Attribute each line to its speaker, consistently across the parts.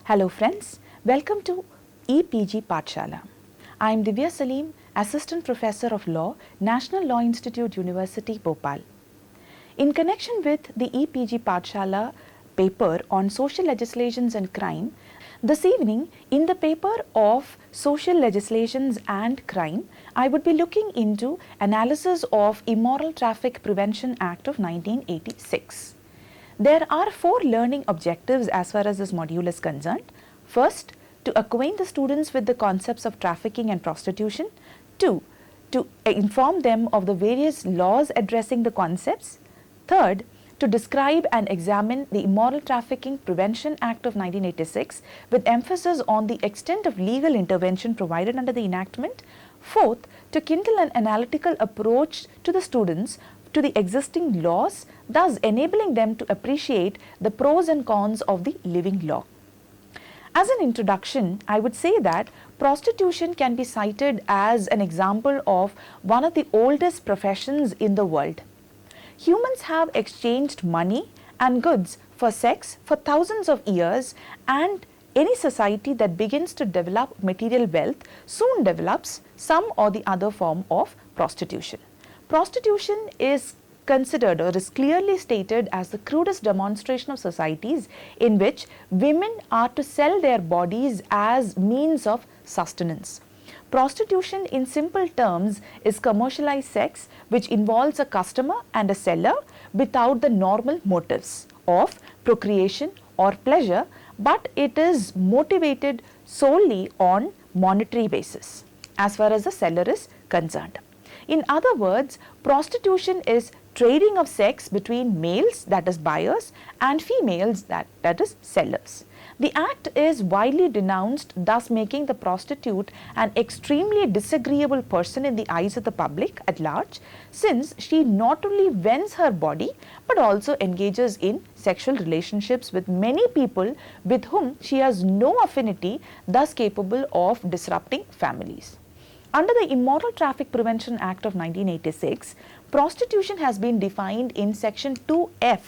Speaker 1: Hello friends, welcome to EPG Pathshala. I am Divya Salim, Assistant Professor of Law, National Law Institute, University, Bhopal. In connection with the EPG Pathshala paper on social legislations and crime, this evening in the paper of social legislations and crime, I would be looking into analysis of Immoral Traffic Prevention Act of 1986. There are 4 learning objectives as far as this module is concerned. First, to acquaint the students with the concepts of trafficking and prostitution. 2, to inform them of the various laws addressing the concepts. Third, to describe and examine the Immoral Trafficking Prevention Act of 1986 with emphasis on the extent of legal intervention provided under the enactment. Fourth, to kindle an analytical approach to the students to the existing laws, thus enabling them to appreciate the pros and cons of the living law. As an introduction, I would say that prostitution can be cited as an example of one of the oldest professions in the world. Humans have exchanged money and goods for sex for thousands of years, and any society that begins to develop material wealth soon develops some or the other form of prostitution. Prostitution is considered or is clearly stated as the crudest demonstration of societies in which women are to sell their bodies as means of sustenance. Prostitution in simple terms is commercialized sex which involves a customer and a seller without the normal motives of procreation or pleasure, but it is motivated solely on monetary basis as far as the seller is concerned. In other words, prostitution is trading of sex between males, that is buyers, and females, that is sellers. The act is widely denounced, thus making the prostitute an extremely disagreeable person in the eyes of the public at large, since she not only vends her body but also engages in sexual relationships with many people with whom she has no affinity, thus capable of disrupting families. Under the Immoral Traffic Prevention Act of 1986, prostitution has been defined in Section 2F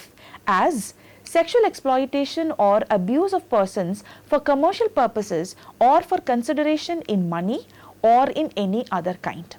Speaker 1: as sexual exploitation or abuse of persons for commercial purposes or for consideration in money or in any other kind.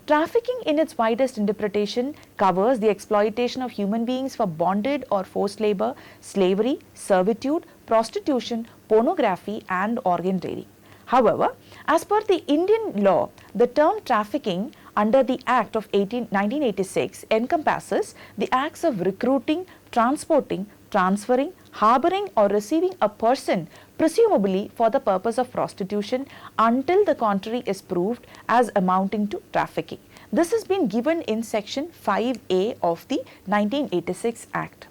Speaker 1: Trafficking in its widest interpretation covers the exploitation of human beings for bonded or forced labor, slavery, servitude, prostitution, pornography, and organ trading. However, as per the Indian law, the term trafficking under the Act of 1986 encompasses the acts of recruiting, transporting, transferring, harboring or receiving a person presumably for the purpose of prostitution until the contrary is proved as amounting to trafficking. This has been given in Section 5A of the 1986 Act.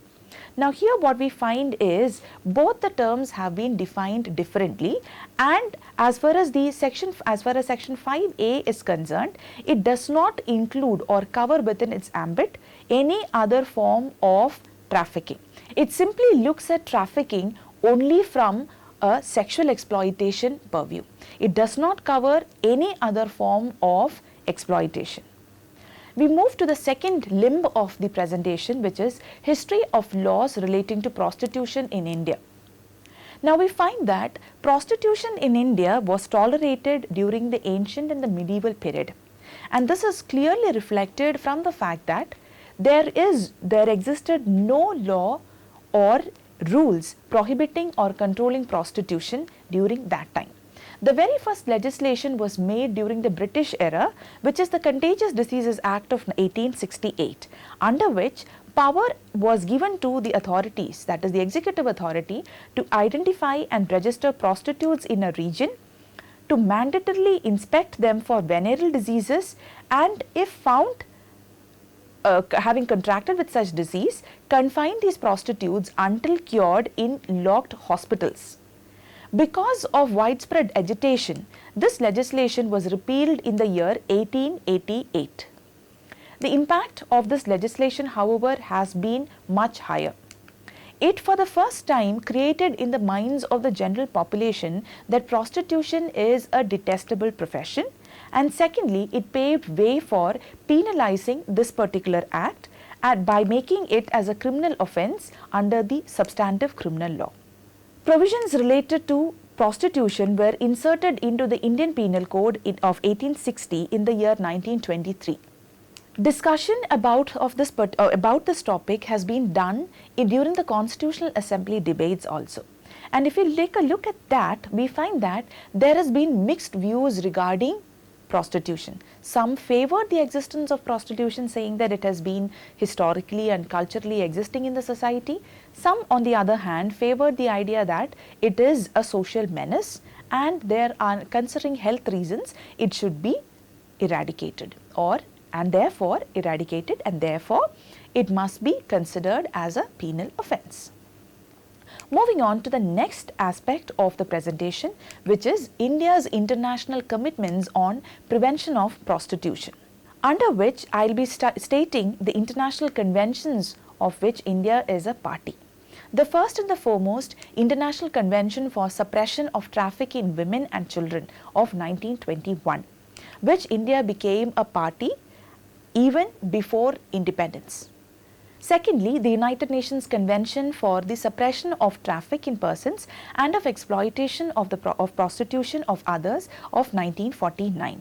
Speaker 1: Now here what we find is both the terms have been defined differently, and as far as Section 5A is concerned, it does not include or cover within its ambit any other form of trafficking. It simply looks at trafficking only from a sexual exploitation purview. It does not cover any other form of exploitation. We move to the second limb of the presentation, which is history of laws relating to prostitution in India. Now we find that prostitution in India was tolerated during the ancient and the medieval period, and this is clearly reflected from the fact that there existed no law or rules prohibiting or controlling prostitution during that time. The very first legislation was made during the British era, which is the Contagious Diseases Act of 1868, under which power was given to the authorities, that is the executive authority, to identify and register prostitutes in a region, to mandatorily inspect them for venereal diseases, and if found having contracted with such disease, confine these prostitutes until cured in locked hospitals. Because of widespread agitation, this legislation was repealed in the year 1888. The impact of this legislation, however, has been much higher. It for the first time created in the minds of the general population that prostitution is a detestable profession, and secondly, it paved way for penalizing this particular act by making it as a criminal offence under the substantive criminal law. Provisions related to prostitution were inserted into the Indian Penal Code of 1860 in the year 1923. Discussion about this topic has been done during the Constitutional Assembly debates also. And if we take a look at that, we find that there has been mixed views regarding prostitution. Some favored the existence of prostitution, saying that it has been historically and culturally existing in the society. Some, on the other hand, favored the idea that it is a social menace and there are, considering health reasons, it should be eradicated and therefore it must be considered as a penal offence. Moving on to the next aspect of the presentation, which is India's international commitments on prevention of prostitution, under which I will be stating the international conventions of which India is a party. The first and the foremost, International Convention for Suppression of Traffic in Women and Children of 1921, which India became a party even before independence. Secondly, the United Nations Convention for the Suppression of Traffic in Persons and of Exploitation of Prostitution of Others of 1949.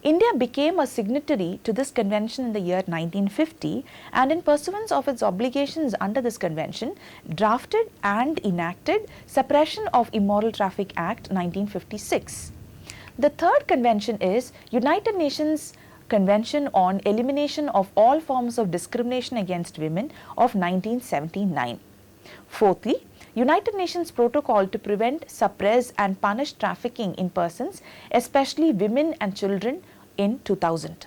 Speaker 1: India became a signatory to this convention in the year 1950, and in pursuance of its obligations under this convention, drafted and enacted Suppression of Immoral Traffic Act 1956. The third convention is United Nations Convention on Elimination of All Forms of Discrimination Against Women of 1979. Fourthly, United Nations Protocol to Prevent, Suppress and Punish Trafficking in Persons, especially women and children, in 2000.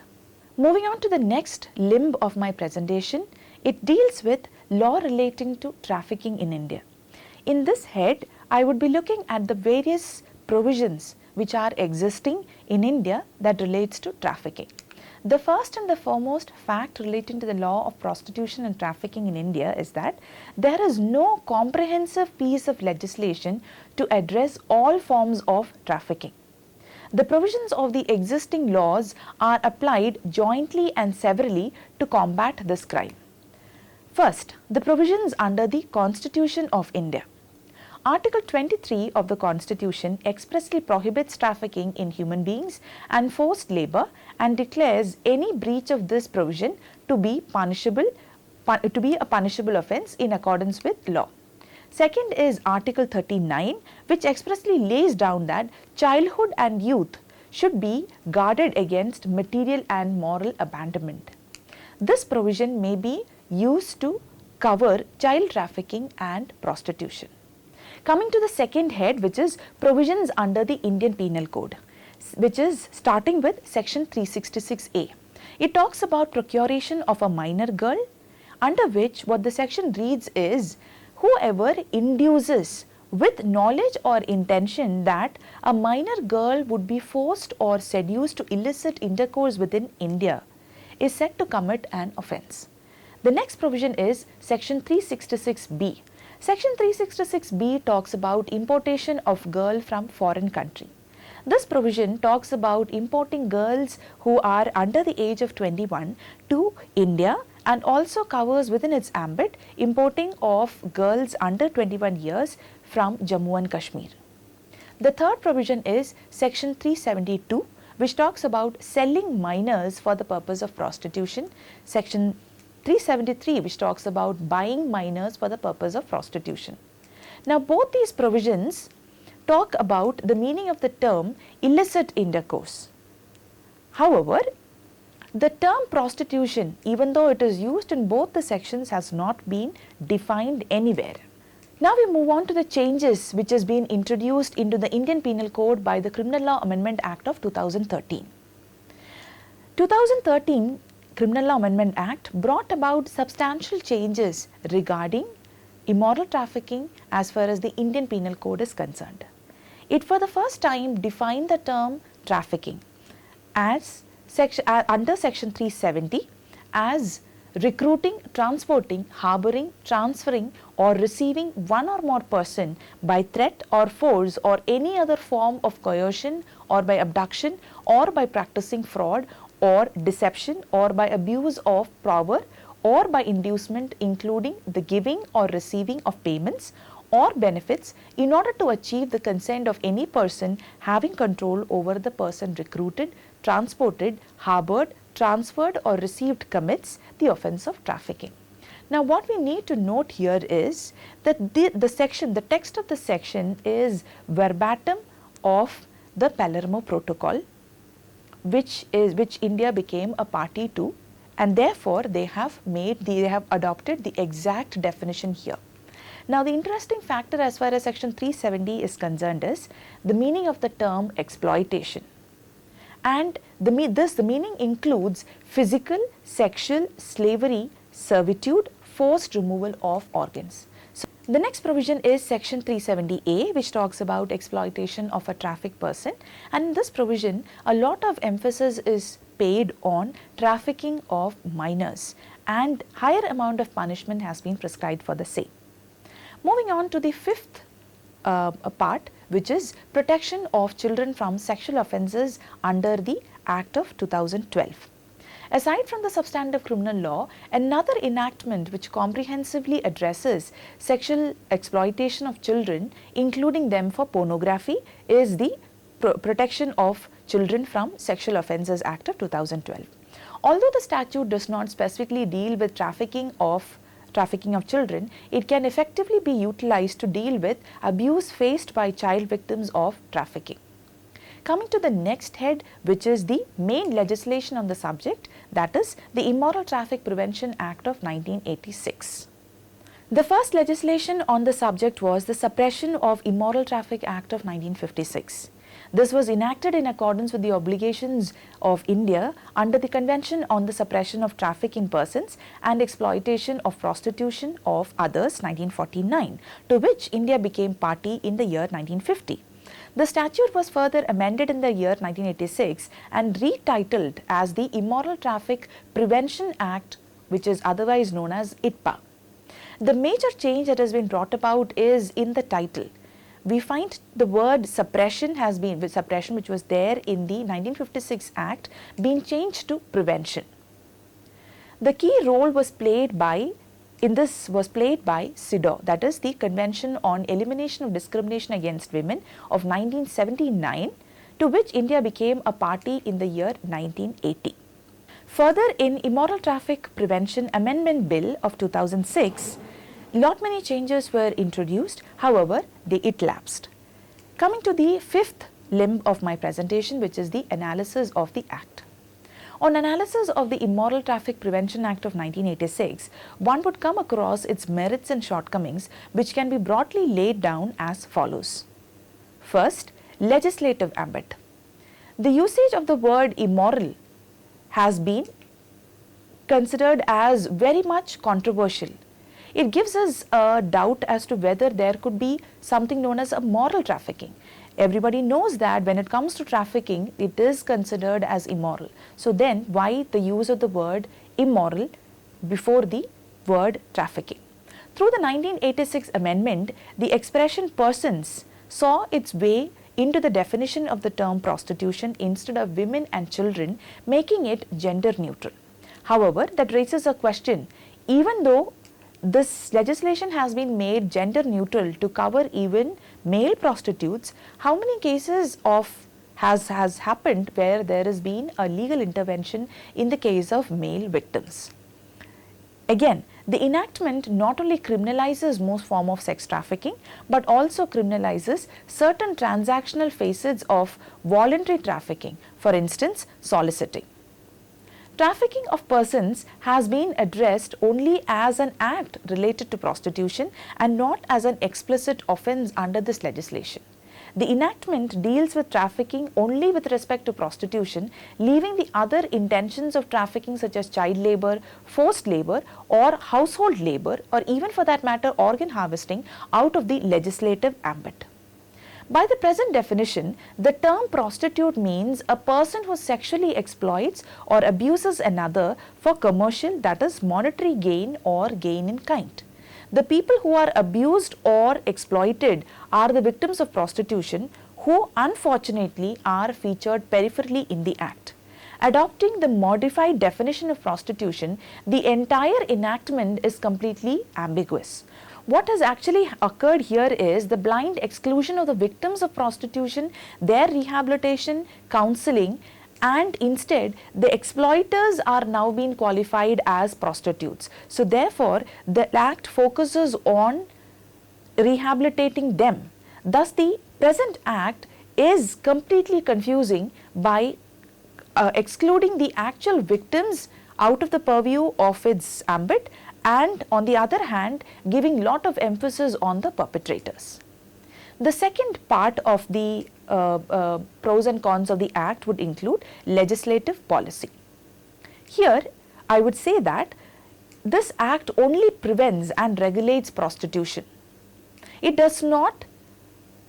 Speaker 1: Moving on to the next limb of my presentation, it deals with law relating to trafficking in India. In this head, I would be looking at the various provisions which are existing in India that relates to trafficking. The first and the foremost fact relating to the law of prostitution and trafficking in India is that there is no comprehensive piece of legislation to address all forms of trafficking. The provisions of the existing laws are applied jointly and severally to combat this crime. First, the provisions under the Constitution of India. Article 23 of the Constitution expressly prohibits trafficking in human beings and forced labour and declares any breach of this provision to be a punishable offence in accordance with law. Second is Article 39, which expressly lays down that childhood and youth should be guarded against material and moral abandonment. This provision may be used to cover child trafficking and prostitution. Coming to the second head, which is provisions under the Indian Penal Code, which is starting with section 366A. It talks about procuration of a minor girl, under which what the section reads is, whoever induces with knowledge or intention that a minor girl would be forced or seduced to illicit intercourse within India is said to commit an offence. The next provision is section 366B. Section 366B talks about importation of girl from foreign country. This provision talks about importing girls who are under the age of 21 to India and also covers within its ambit importing of girls under 21 years from Jammu and Kashmir. The third provision is section 372, which talks about selling minors for the purpose of prostitution. Section 373, which talks about buying minors for the purpose of prostitution. Now, both these provisions talk about the meaning of the term illicit intercourse. However, the term prostitution, even though it is used in both the sections, has not been defined anywhere. Now we move on to the changes which has been introduced into the Indian Penal Code by the Criminal Law Amendment Act of 2013. 2013 Criminal Law Amendment Act brought about substantial changes regarding immoral trafficking as far as the Indian Penal Code is concerned. It for the first time defined the term trafficking as under section 370 as recruiting, transporting, harboring, transferring or receiving one or more person by threat or force or any other form of coercion or by abduction or by practicing fraud or deception or by abuse of power or by inducement, including the giving or receiving of payments or benefits in order to achieve the consent of any person having control over the person recruited, transported, harbored, transferred or received commits the offence of trafficking. Now what we need to note here is that the text of the section is verbatim of the Palermo Protocol, which India became a party to, and therefore they have adopted the exact definition here. Now the interesting factor as far as section 370 is concerned is the meaning of the term exploitation. And the meaning includes physical, sexual, slavery, servitude, forced removal of organs. So the next provision is section 370A, which talks about exploitation of a trafficked person, and in this provision a lot of emphasis is paid on trafficking of minors, and higher amount of punishment has been prescribed for the same. Moving on to the fifth part, which is protection of children from sexual offences under the Act of 2012. Aside from the substantive criminal law, another enactment which comprehensively addresses sexual exploitation of children, including them for pornography, is the Protection of Children from Sexual Offences Act of 2012. Although the statute does not specifically deal with trafficking of children, it can effectively be utilized to deal with abuse faced by child victims of trafficking. Coming to the next head, which is the main legislation on the subject, that is the Immoral Traffic Prevention Act of 1986. The first legislation on the subject was the Suppression of Immoral Traffic Act of 1956. This was enacted in accordance with the obligations of India under the Convention on the Suppression of Traffic in Persons and Exploitation of Prostitution of Others 1949, to which India became party in the year 1950. The statute was further amended in the year 1986 and retitled as the Immoral Traffic Prevention Act, which is otherwise known as ITPA. The major change that has been brought about is in the title. We find the word suppression which was there in the 1956 Act, being changed to prevention. The key role was played by CEDAW, that is the Convention on Elimination of Discrimination Against Women of 1979, to which India became a party in the year 1980. Further, in Immoral Traffic Prevention Amendment Bill of 2006, many changes were introduced, however, it lapsed. Coming to the fifth limb of my presentation, which is the analysis of the Act. On analysis of the Immoral Traffic Prevention Act of 1986, one would come across its merits and shortcomings, which can be broadly laid down as follows. First, legislative ambit. The usage of the word immoral has been considered as very much controversial. It gives us a doubt as to whether there could be something known as a moral trafficking. Everybody knows that when it comes to trafficking, it is considered as immoral. So then, why the use of the word immoral before the word trafficking? Through the 1986 amendment, the expression persons saw its way into the definition of the term prostitution instead of women and children, making it gender neutral. However, that raises a question. Even though this legislation has been made gender neutral to cover even male prostitutes, how many cases has happened where there has been a legal intervention in the case of male victims? Again, the enactment not only criminalizes most form of sex trafficking, but also criminalizes certain transactional facets of voluntary trafficking, for instance, soliciting. Trafficking of persons has been addressed only as an act related to prostitution and not as an explicit offence under this legislation. The enactment deals with trafficking only with respect to prostitution, leaving the other intentions of trafficking such as child labour, forced labour or household labour, or even for that matter organ harvesting, out of the legislative ambit. By the present definition, the term prostitute means a person who sexually exploits or abuses another for commercial, that is monetary gain or gain in kind. The people who are abused or exploited are the victims of prostitution, who unfortunately are featured peripherally in the Act. Adopting the modified definition of prostitution, the entire enactment is completely ambiguous. What has actually occurred here is the blind exclusion of the victims of prostitution, their rehabilitation, counseling, and instead the exploiters are now being qualified as prostitutes. So therefore, the act focuses on rehabilitating them. Thus, the present act is completely confusing by excluding the actual victims out of the purview of its ambit, and on the other hand giving lot of emphasis on the perpetrators. The second part of the pros and cons of the act would include legislative policy. Here I would say that this act only prevents and regulates prostitution. It does not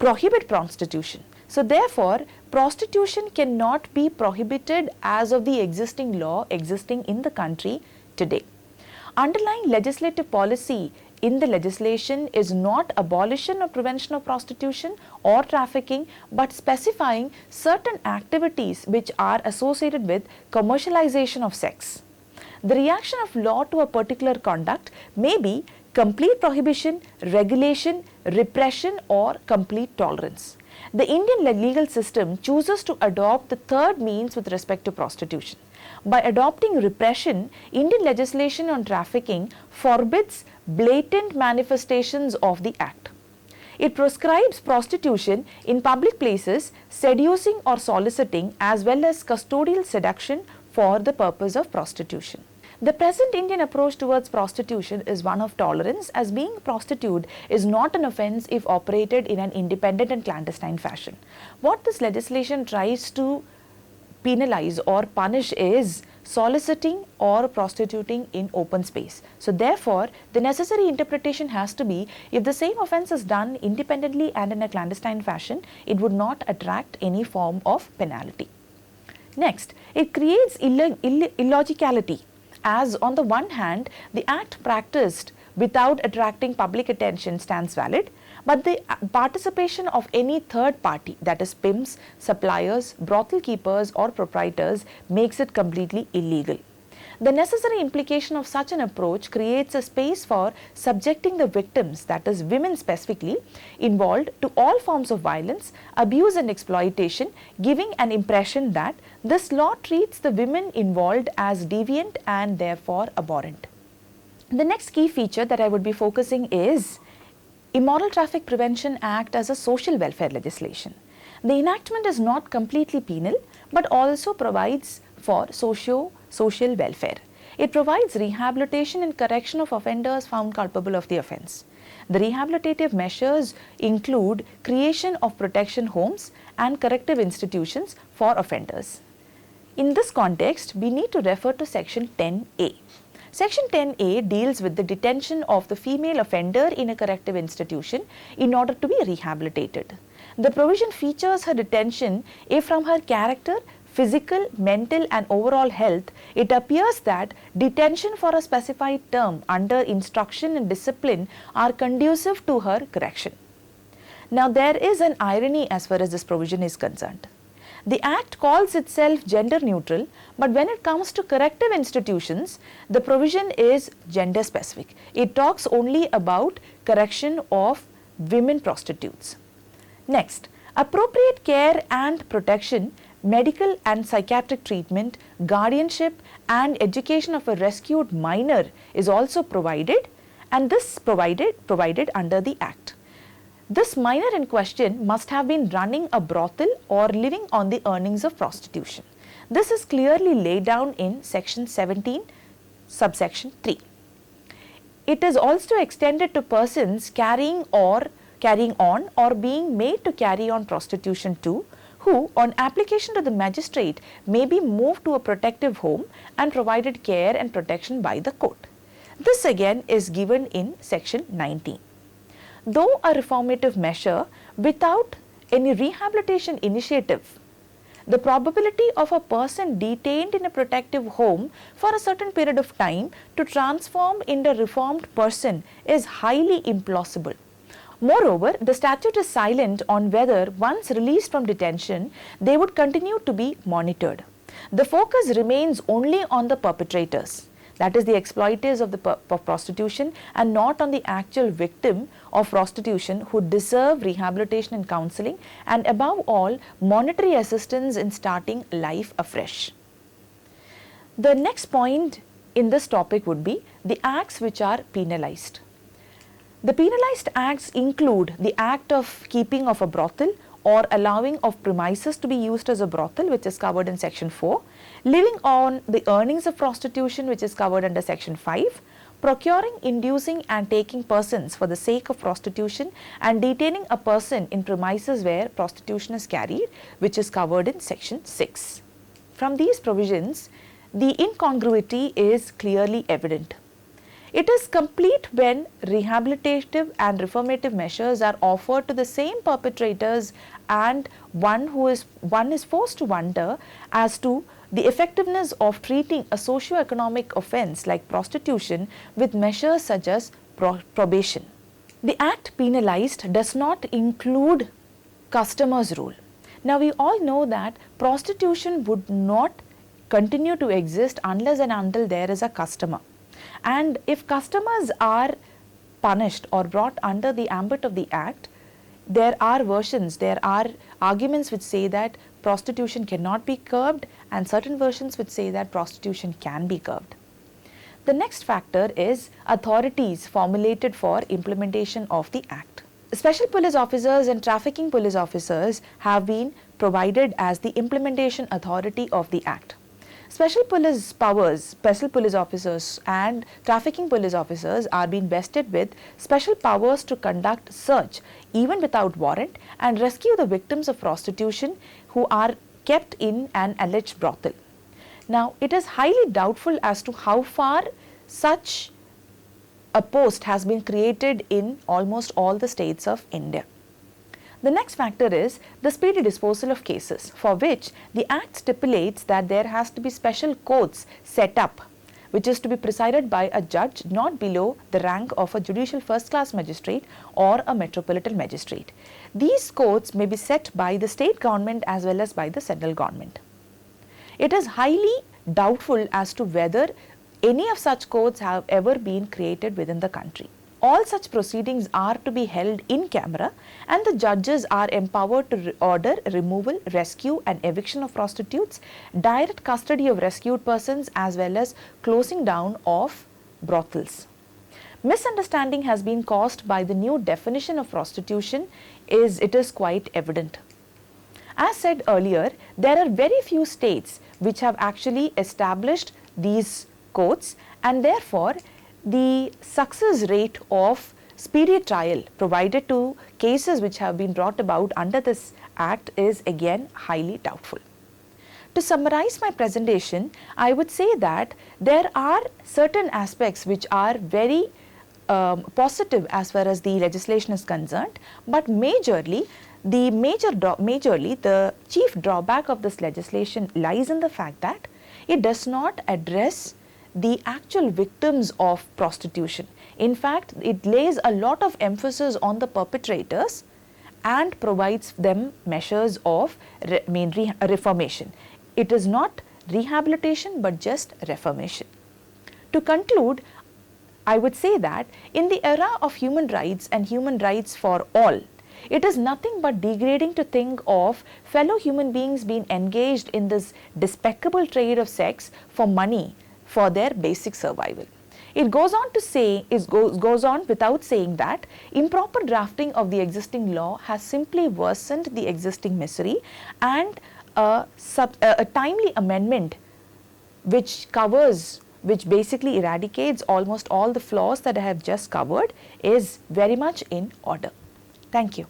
Speaker 1: prohibit prostitution. So therefore, prostitution cannot be prohibited as of the existing law existing in the country today. Underlying legislative policy in the legislation is not abolition or prevention of prostitution or trafficking, but specifying certain activities which are associated with commercialization of sex. The reaction of law to a particular conduct may be complete prohibition, regulation, repression, or complete tolerance. The Indian legal system chooses to adopt the third means with respect to prostitution. By adopting repression, Indian legislation on trafficking forbids blatant manifestations of the act. It proscribes prostitution in public places, seducing or soliciting, as well as custodial seduction for the purpose of prostitution. The present Indian approach towards prostitution is one of tolerance, as being a prostitute is not an offence if operated in an independent and clandestine fashion. What this legislation tries to penalize or punish is soliciting or prostituting in open space. So therefore, the necessary interpretation has to be, if the same offence is done independently and in a clandestine fashion, it would not attract any form of penalty. Next, it creates illogicality, as on the one hand, the act practiced without attracting public attention stands valid, but the participation of any third party, that is pimps, suppliers, brothel keepers or proprietors, makes it completely illegal. The necessary implication of such an approach creates a space for subjecting the victims, that is women specifically, involved to all forms of violence, abuse and exploitation, giving an impression that this law treats the women involved as deviant and therefore abhorrent. The next key feature that I would be focusing is Immoral Traffic Prevention Act as a social welfare legislation. The enactment is not completely penal, but also provides for social welfare. It provides rehabilitation and correction of offenders found culpable of the offence. The rehabilitative measures include creation of protection homes and corrective institutions for offenders. In this context, we need to refer to Section 10A. Section 10A deals with the detention of the female offender in a corrective institution in order to be rehabilitated. The provision features her detention if from her character, physical, mental and overall health, it appears that detention for a specified term under instruction and discipline are conducive to her correction. Now there is an irony as far as this provision is concerned. The Act calls itself gender neutral, but when it comes to corrective institutions, the provision is gender specific. It talks only about correction of women prostitutes. Next, appropriate care and protection, medical and psychiatric treatment, guardianship and education of a rescued minor is also provided, and this provided under the Act. This minor in question must have been running a brothel or living on the earnings of prostitution. This is clearly laid down in Section 17, subsection 3. It is also extended to persons carrying on or being made to carry on prostitution too, who on application to the magistrate may be moved to a protective home and provided care and protection by the court. This again is given in Section 19. Though a reformative measure, without any rehabilitation initiative, the probability of a person detained in a protective home for a certain period of time to transform into a reformed person is highly implausible. Moreover, the statute is silent on whether once released from detention, they would continue to be monitored. The focus remains only on the perpetrators. that is the exploiters of prostitution, and not on the actual victim of prostitution who deserve rehabilitation and counseling, and above all monetary assistance in starting life afresh. The next point in this topic would be the acts which are penalized. The penalized acts include the act of keeping of a brothel or allowing of premises to be used as a brothel, which is covered in section 4, living on the earnings of prostitution, which is covered under section 5, procuring, inducing and taking persons for the sake of prostitution, and detaining a person in premises where prostitution is carried, which is covered in section 6. From these provisions, the incongruity is clearly evident. It is complete when rehabilitative and reformative measures are offered to the same perpetrators, and one is forced to wonder as to the effectiveness of treating a socio-economic offence like prostitution with measures such as probation. The act penalized does not include customer's rule. Now we all know that prostitution would not continue to exist unless and until there is a customer. And if customers are punished or brought under the ambit of the act, there are arguments which say that prostitution cannot be curbed, and certain versions which say that prostitution can be curbed. The next factor is authorities formulated for implementation of the act. Special police officers and trafficking police officers have been provided as the implementation authority of the act. Special police officers and trafficking police officers are being vested with special powers to conduct search even without warrant and rescue the victims of prostitution who are kept in an alleged brothel. Now, it is highly doubtful as to how far such a post has been created in almost all the states of India. The next factor is the speedy disposal of cases, for which the Act stipulates that there has to be special courts set up, which is to be presided by a judge not below the rank of a judicial first-class magistrate or a metropolitan magistrate. These courts may be set by the state government as well as by the central government. It is highly doubtful as to whether any of such courts have ever been created within the country. All such proceedings are to be held in camera, and the judges are empowered to order removal, rescue and eviction of prostitutes, direct custody of rescued persons as well as closing down of brothels. Misunderstanding has been caused by the new definition of prostitution. It is quite evident. As said earlier, there are very few states which have actually established these courts, and therefore the success rate of speedy trial provided to cases which have been brought about under this act is again highly doubtful. To summarize my presentation, I would say that there are certain aspects which are very positive as far as the legislation is concerned, but majorly the chief drawback of this legislation lies in the fact that it does not address the actual victims of prostitution. In fact, it lays a lot of emphasis on the perpetrators and provides them measures of reformation. It is not rehabilitation but just reformation. To conclude, I would say that in the era of human rights and human rights for all, it is nothing but degrading to think of fellow human beings being engaged in this despicable trade of sex for money for their basic survival. It goes on to say, goes on without saying that improper drafting of the existing law has simply worsened the existing misery, and a timely amendment which basically eradicates almost all the flaws that I have just covered is very much in order. Thank you.